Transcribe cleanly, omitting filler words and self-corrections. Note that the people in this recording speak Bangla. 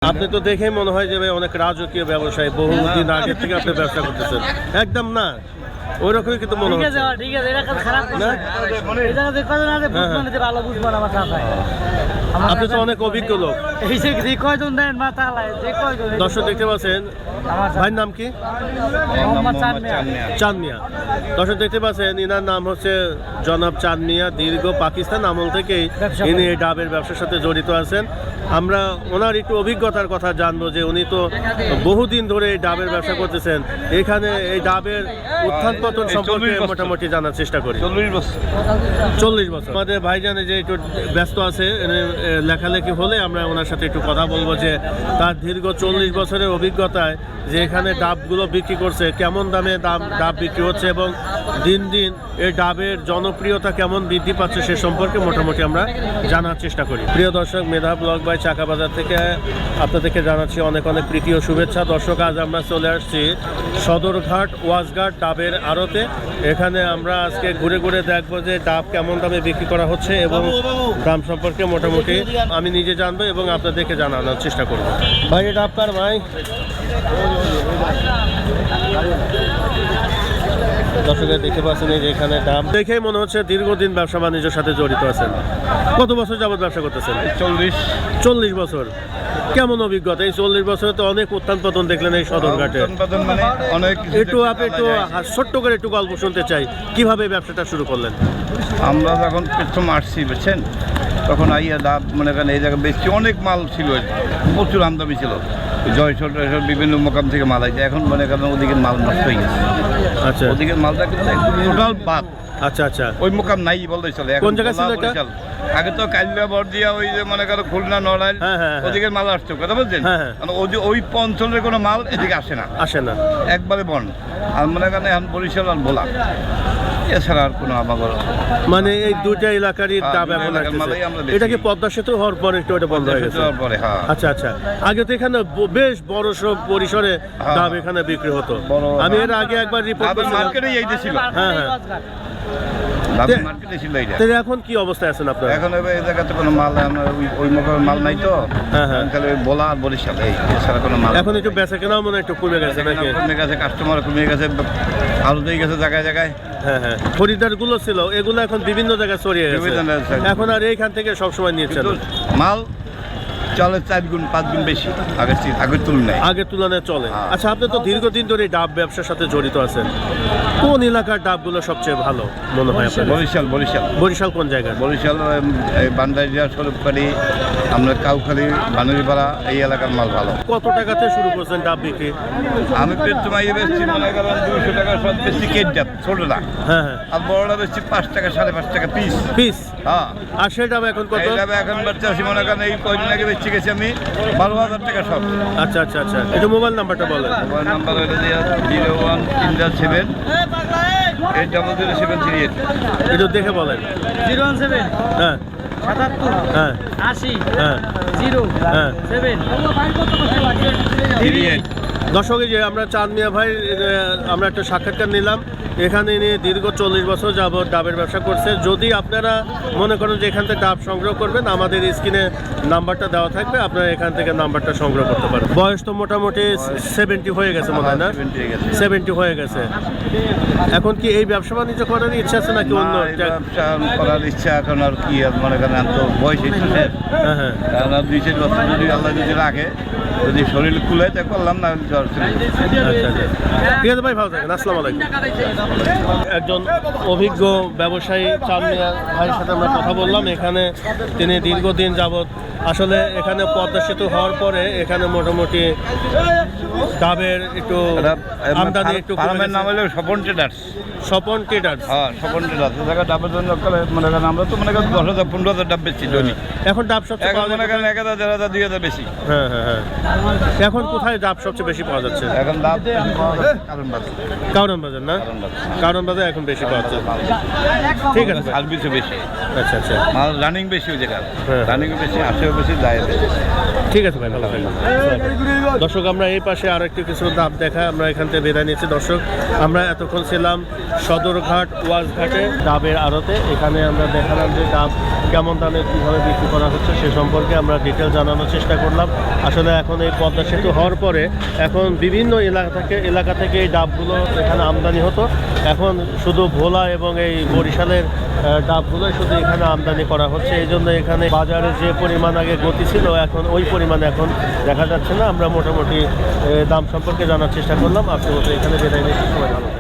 আপনি তো দেখেই মনে হয় যে ভাই অনেক রাজকীয় ব্যবসায়ী, বহুদিন আগে থেকে আপনি ব্যবসা করতেছেন। একদম না, ওই রকমই কিন্তু মনে হচ্ছে। ঠিক আছে, এটা খারাপ না। এই জায়গাতে কয়জন আছে বুঝবেন, যে ভালো বুঝবেন আমার চাচাই। আপনি তো অনেক অভিজ্ঞ লোক। এই যে কয়জন দেন মাথা আলায়, যে কয়জন। দর্শক দেখতে পাচ্ছেন, ভাইয়ের নাম কি? মোহাম্মদ চাঁদ মিয়া। চাঁদ মিয়া। দর্শক দেখতে পাচ্ছেন, ইনার নাম হচ্ছে জনাব চাঁদ মিয়া। দীর্ঘ পাকিস্তান আমল থেকেই ইনি এই ডাবের ব্যবসার সাথে জড়িত আছেন। আমরা ওনার একটু অভিজ্ঞতার কথা জানবো, যে উনি তো বহুদিন ধরে এই ডাবের ব্যবসা করতেছেন। এখানে এই ডাবের উত্থান পতন সম্পর্কে মোটামুটি জানার চেষ্টা করি। 40 বছর। আমাদের ভাইজানে যে একটু ব্যস্ত আছে, লেখালেখি হলে আমরা ওনার সাথে একটু কথা বলবো, যে তার দীর্ঘ 40 বছরের অভিজ্ঞতায় যে এখানে ডাবগুলো বিক্রি করছে, কেমন দামে ডাব বিক্রি হচ্ছে এবং দিন দিন এই ডাবের জনপ্রিয়তা কেমন বৃদ্ধি পাচ্ছে সে সম্পর্কে মোটামুটি আমরা জানার চেষ্টা করি। প্রিয় দর্শক, মেধা ব্লগ বাই চাকা বাজার থেকে আপনাদেরকে জানাচ্ছি অনেক অনেক প্রীতি ও শুভেচ্ছা। দর্শক, আজ আমরা চলে আসছি সদরঘাট ওয়াজঘাট ডাবের আড়তে। এখানে আমরা আজকে ঘুরে ঘুরে দেখবো যে ডাব কেমন দামে বিক্রি করা হচ্ছে এবং দাম সম্পর্কে মোটামুটি আমি নিজে জানবো এবং আপনাদেরকে জানানোর চেষ্টা করব। ভাই, এটা আপনার ভাই? দর্শকের দেখতে পাচ্ছেন এই যে এখানে দাম দেখেই মনে হচ্ছে দীর্ঘদিন ব্যবসা বাণিজ্যের সাথে জড়িত আছেন। কত বছর যাবত ব্যবসা করতেছেন? 40 বছর। কেমন অভিজ্ঞতা? এই 40 বছরে তো অনেক উত্থান পতন দেখলেন এই সদরঘাটে। একটু আপনি একটু ছোট্ট করে একটু গল্প শুনতে চাই, কিভাবে ব্যবসাটা শুরু করলেন? আমরা যখন প্রথম আসছি বুঝছেন, তখন আইয়া ডাব মনে করেন এই জায়গায় বেশি অনেক মাল ছিল, প্রচুর আমদানি ছিল। জয়সর টয়সর বিভিন্ন মোকাম থেকে মাল আইছে। এখন মনে করেন ওদিকে মাল নষ্ট হয়ে গেছে। আচ্ছা, ওদিকে মালটা কিন্তু টোটাল বাদ। আচ্ছা আচ্ছা, ওই মোকাম নাই বলতে চলে। কোন জায়গায় ছিল এটা? আগে তো কালিয়া বর্দিয়া, ওই যে মনে করো খুলনা নড়াইল, ওদিকে মাল আসতো, কথা বলছেন। ওই অঞ্চলের কোনো মাল এদিকে আসে না, একবারে বন্ধ। আর মনে করেন এখন বরিশাল আর ভোলা, এছাড়া আর কোনো আমাদের মানে এই দুইটা এলাকারই ডাব এখন আসছে। এটা কি পদ্মা সেতু হওয়ার পরে একটু এটা বন্ধ হয়ে গেছে? আচ্ছা আচ্ছা, আগে তো এখানে বেশ বড় সব পরিসরে ডাব এখানে বিক্রি হতো। আমি এর আগে একবার রিপোর্ট করেছিলাম। মার্কেটে এইটা ছিল। হ্যাঁ হ্যাঁ, মার্কেটে ছিল এইটা। তাহলে এখন কি অবস্থায় আছেন আপনারা? এখন এই জায়গাতে কোনো মাল, ওই মোকামে মাল নাই তো। খালি ভোলা আর বরিশাল, এই এছাড়া কোনো মাল। এখন একটু বেচা কেনাও মনে একটু কমে গেছে নাকি? কমে গেছে, কাস্টমার কমে গেছে, আলু দিয়ে গেছে জায়গায় জায়গায়। হ্যাঁ হ্যাঁ, খরিদ্দার গুলো ছিল, এগুলো এখন বিভিন্ন জায়গায় ছড়িয়ে গেছে। এখন আর এইখান থেকে সবসময় নিচ্ছেন মাল চলে 4 গুণ 5 গুণ বেশি আগের তুলনায়। আগের তুলনায় চলে। আচ্ছা, আপনি তো দীর্ঘদিন ধরে ডাব ব্যবসার সাথে জড়িত আছেন। কোন এলাকার ডাবগুলো সবচেয়ে ভালো মনে হয় আপনার? বরিশাল কোন জায়গায়? বরিশাল বান্দারিয়া, স্বরূপকারী, আমরা কাউখালী, বানুরিপাড়া, এই এলাকার মাল ভালো। কত টাকাতে শুরু করছেন ডাব বিক্রি? আমি প্রথমে বেচছি মনে করেন 200 টাকা সব বেশি কেট ডাব, ছোটটা। হ্যাঁ হ্যাঁ, আর বড়টা বেচছি 5 টাকা 5.5 টাকা পিস। হ্যাঁ। আর সেই ডাব এখন কত? এখন বেচছি মনে করেন এই কয়দিন আগে বেচছি গেছি আমি 12,000 টাকা সব। আচ্ছা আচ্ছা আচ্ছা, এটা মোবাইল নাম্বারটা বলেন। মোবাইল নাম্বার হলো 0137 8000738। একটু দেখে বলেন। 017 হ্যাঁ 77 হ্যাঁ 80 হ্যাঁ 0 7 দর্শক, যে আমরা চাঁদ মিয়া ভাই, আমরা একটা সাক্ষাৎকার নিলাম। এখানে নিয়ে দীর্ঘ 40 বছর যাবত ডাবের ব্যবসা করছে। যদি আপনারা মনে করেন যে এখান থেকে ডাব সংগ্রহ করবেন, আমাদের স্ক্রিনে নাম্বারটা দেওয়া থাকবে, আপনারা এখান থেকে নাম্বারটা সংগ্রহ করতে পারেন। বয়স তো মোটামুটি 70 হয়ে গেছে মনে হয় না? 70 হয়ে গেছে। এখন কি এই ব্যবসা বাণিজ্য করার ইচ্ছা আছে নাকি অন্য ব্যবসা করার ইচ্ছা? এখন আর কি মনে করেন তো বয়স হচ্ছে। হ্যাঁ হ্যাঁ, 2-4 বছর যদি আল্লাহ যদি রাখে, যদি শরীর খুলে তা করলাম না। আচ্ছা আচ্ছা, ঠিক আছে ভাই, ভালো থাকেন। আসসালামু আলাইকুম। একজন অভিজ্ঞ ব্যবসায়ী চাঁদ মিয়া ভাইয়ের সাথে আমরা কথা বললাম। এখানে তিনি দীর্ঘদিন যাবৎ, আসলে এখানে পদ্মা সেতু হওয়ার পরে এখানে মোটামুটি ডাবের একটু আমদানি একটু কমে গেছে। নাম হলো স্বপন ট্রেডার্স। স্বপন ট্রেডার্স। হ্যাঁ, স্বপন ট্রেডার্স। জায়গা ডাবের জন্য মনে করেন আমরা তো মনে করেন 10,000-15,000 ডাব বেশি জমি। এখন ডাব সবচেয়ে পাওয়া মনে করেন 1,000, 2,000 বেশি। হ্যাঁ হ্যাঁ হ্যাঁ, এখন কোথায় ডাব সবচেয়ে বেশি পাওয়া যাচ্ছে? এখন ডাব কারণ বাজার। কারণ বাজার না? কারণ বাজার এখন বেশি পাওয়া যাচ্ছে। ঠিক আছে, সার্ভিসও বেশি। আচ্ছা আচ্ছা, মাল রানিং বেশি ওই জায়গায়। রানিং বেশি, আসেও বেশি, যায় বেশি। ঠিক আছে ভাই, ভালো থাকবেন। দর্শক, আমরা এই পাশে আর একটু কিছু ডাব দেখা, আমরা এখান থেকে বিদায় নিচ্ছি। দর্শক, আমরা এতক্ষণ ছিলাম সদরঘাট ওয়াজঘাটে ডাবের আড়তে। এখানে আমরা দেখালাম যে ডাব কেমন কেমন দামে কীভাবে বিক্রি করা হচ্ছে সে সম্পর্কে আমরা ডিটেল জানানোর চেষ্টা করলাম। আসলে এখন এই পদ্মা সেতু হওয়ার পরে এখন বিভিন্ন এলাকা থেকে এই ডাবগুলো এখানে আমদানি হতো, এখন শুধু ভোলা এবং এই বরিশালের ডাবগুলো শুধু এখানে আমদানি করা হচ্ছে। এই জন্য এখানে বাজারে যে পরিমাণ আগে গতি ছিল এখন ওই পরিমাণ এখন দেখা যাচ্ছে না। আমরা মোটামুটি দাম সম্পর্কে জানার চেষ্টা করলাম। আপনি মতো এখানে বিদায় নিচ্ছি, সবাই ভালো থাকবেন।